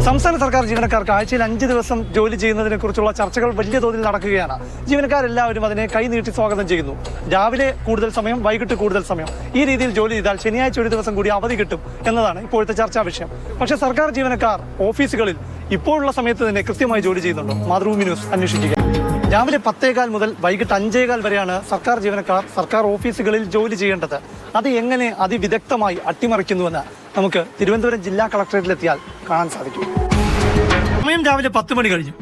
സംസ്ഥാന സർക്കാർ ജീവനക്കാർക്ക് ആഴ്ചയിൽ 5 ദിവസം ജോലി ചെയ്യുന്നതിനെ കുറിച്ചുള്ള ചർച്ചകൾ വലിയ തോതിൽ നടക്കുകയാണ്. ജീവനക്കാരെല്ലാവരും അതിനെ കൈനീട്ടി സ്വാഗതം ചെയ്യുന്നു. രാവിലെ കൂടുതൽ സമയം, വൈകിട്ട് കൂടുതൽ സമയം, ഈ രീതിയിൽ ജോലി ചെയ്താൽ ശനിയാഴ്ച ഒരു ദിവസം കൂടി അവധി കിട്ടും എന്നതാണ് ഇപ്പോഴത്തെ ചർച്ചാ വിഷയം. പക്ഷേ സർക്കാർ ജീവനക്കാർ ഓഫീസുകളിൽ ഇപ്പോഴുള്ള സമയത്ത് തന്നെ കൃത്യമായി ജോലി ചെയ്യുന്നുണ്ടോ? മാതൃഭൂമി ന്യൂസ് അന്വേഷിക്കുക. രാവിലെ 10:15 മുതൽ വൈകിട്ട് 5:15 വരെയാണ് സർക്കാർ ജീവനക്കാർ സർക്കാർ ഓഫീസുകളിൽ ജോലി ചെയ്യേണ്ടത്. അത് എങ്ങനെ അതിവിദഗ്ധമായി അട്ടിമറിക്കുന്നുവെന്ന് നമുക്ക് തിരുവനന്തപുരം ജില്ലാ കളക്ടറേറ്റിലെത്തിയാൽ കാണാൻ സാധിക്കും. സമയം രാവിലെ 10 മണി കഴിഞ്ഞു.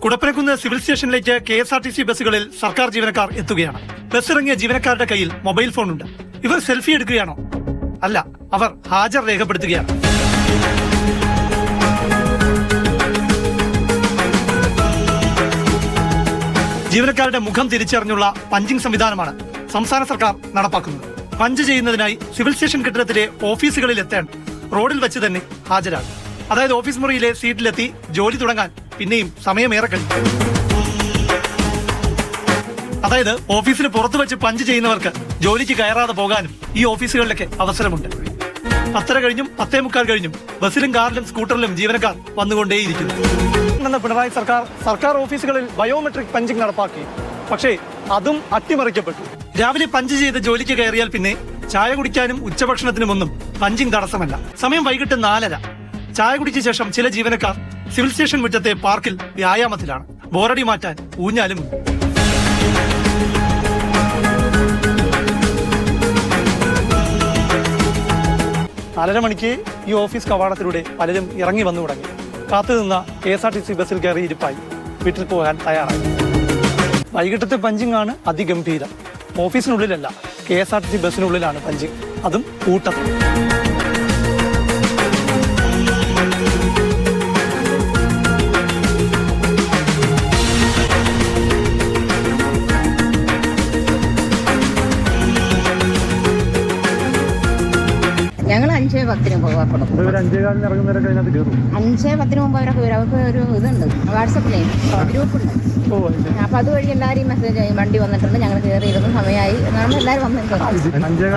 കുടപ്പനക്കുന്ന് സിവിൽ സ്റ്റേഷനിലേക്ക് KSRTC ബസ്സുകളിൽ സർക്കാർ ജീവനക്കാർ എത്തുകയാണ്. ബസ് ഇറങ്ങിയ ജീവനക്കാരുടെ കയ്യിൽ മൊബൈൽ ഫോണുണ്ട്. ഇവർ സെൽഫി എടുക്കുകയാണോ? അല്ല, അവർ ഹാജർ രേഖപ്പെടുത്തുകയാണ്. ജീവനക്കാരുടെ മുഖം തിരിച്ചറിഞ്ഞുള്ള പഞ്ചിങ് സംവിധാനമാണ് സംസ്ഥാന സർക്കാർ നടപ്പാക്കുന്നത്. പഞ്ച് ചെയ്യുന്നതിനായി സിവിൽ സ്റ്റേഷൻ കെട്ടിടത്തിലെ ഓഫീസുകളിൽ എത്താൻ റോഡിൽ വെച്ച് തന്നെ ഹാജരാകും. അതായത് ഓഫീസ് മുറിയിലെ സീറ്റിലെത്തി ജോലി തുടങ്ങാൻ പിന്നെയും സമയമേറെ കഴിയും. അതായത് ഓഫീസിന് പുറത്തു വെച്ച് പഞ്ച് ചെയ്യുന്നവർക്ക് ജോലിക്ക് കയറാതെ പോകാനും ഈ ഓഫീസുകളിലൊക്കെ അവസരമുണ്ട്. 10:30 കഴിഞ്ഞും 10:45 കഴിഞ്ഞും ബസ്സിലും കാറിലും സ്കൂട്ടറിലും ജീവനക്കാർ വന്നുകൊണ്ടേയിരിക്കുന്നു. പിണറായി സർക്കാർ ഓഫീസുകളിൽ ബയോമെട്രിക് പഞ്ചിങ് നടപ്പാക്കി. പക്ഷേ അതും അട്ടിമറിക്കപ്പെട്ടു. രാവിലെ പഞ്ച് ചെയ്ത് ജോലിക്ക് കയറിയാൽ പിന്നെ ചായ കുടിക്കാനും ഉച്ചഭക്ഷണത്തിനുമൊന്നും പഞ്ചിങ് തടസ്സമല്ല. സമയം വൈകിട്ട് 4:30. ചായ കുടിച്ച ശേഷം ചില ജീവനക്കാർ സിവിൽ സ്റ്റേഷൻ മുറ്റത്തെ പാർക്കിൽ വ്യായാമത്തിലാണ്. ബോറടി മാറ്റാൻ ഊഞ്ഞാലും ഉണ്ട്. 4:30 മണിക്ക് ഈ ഓഫീസ് കവാടത്തിലൂടെ പലരും ഇറങ്ങി വന്നു തുടങ്ങി. കാത്തുനിന്ന KSRTC ബസ്സിൽ കയറി ഇരിപ്പായി വീട്ടിൽ പോകാൻ തയ്യാറായി. വൈകിട്ടത്തെ പഞ്ചിങ് ആണ് അതിഗംഭീരം. ഓഫീസിനുള്ളിലല്ല, KSRTC ബസ്സിനുള്ളിലാണ് പഞ്ചിങ്, അതും കൂട്ടത്തിൽ. ഞങ്ങൾ 5:10 പോകാറുണ്ട്. 5:15 ഇറങ്ങുന്നവരൊക്കെ അതിനകത്ത് കയറും. 5:10 മുമ്പ് അവരൊക്കെ വരും. അവർക്ക് ഒരു ഇതുണ്ട്, വാട്സപ്പിലെ ഗ്രൂപ്പുണ്ട്. അപ്പൊ അതുവഴി എല്ലാവരും മെസ്സേജ് ആയി വണ്ടി വന്നിട്ടുണ്ട്, ഞങ്ങൾ കയറിയിരുന്നു, സമയമായി എന്നാണ് എല്ലാവരും വന്നിട്ടുണ്ട്.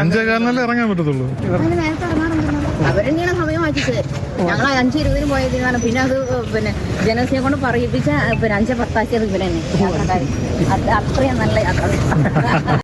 5:15 ഇറങ്ങാൻ പറ്റത്തുള്ളൂ. അങ്ങനെ നേരത്തെ ഇറങ്ങാറുണ്ടല്ലോ. അവരെന്നെയാണ് സമയം മാറ്റിച്ചത്. ഞങ്ങൾ 5:20 പോയ തീരുമാനം. പിന്നെ അത് ജനസിനെ കൊണ്ട് പറയിപ്പിച്ച 5:10 ഇവരെന്നെ യാത്രക്കാർ. അത്രയും നല്ല യാത്ര.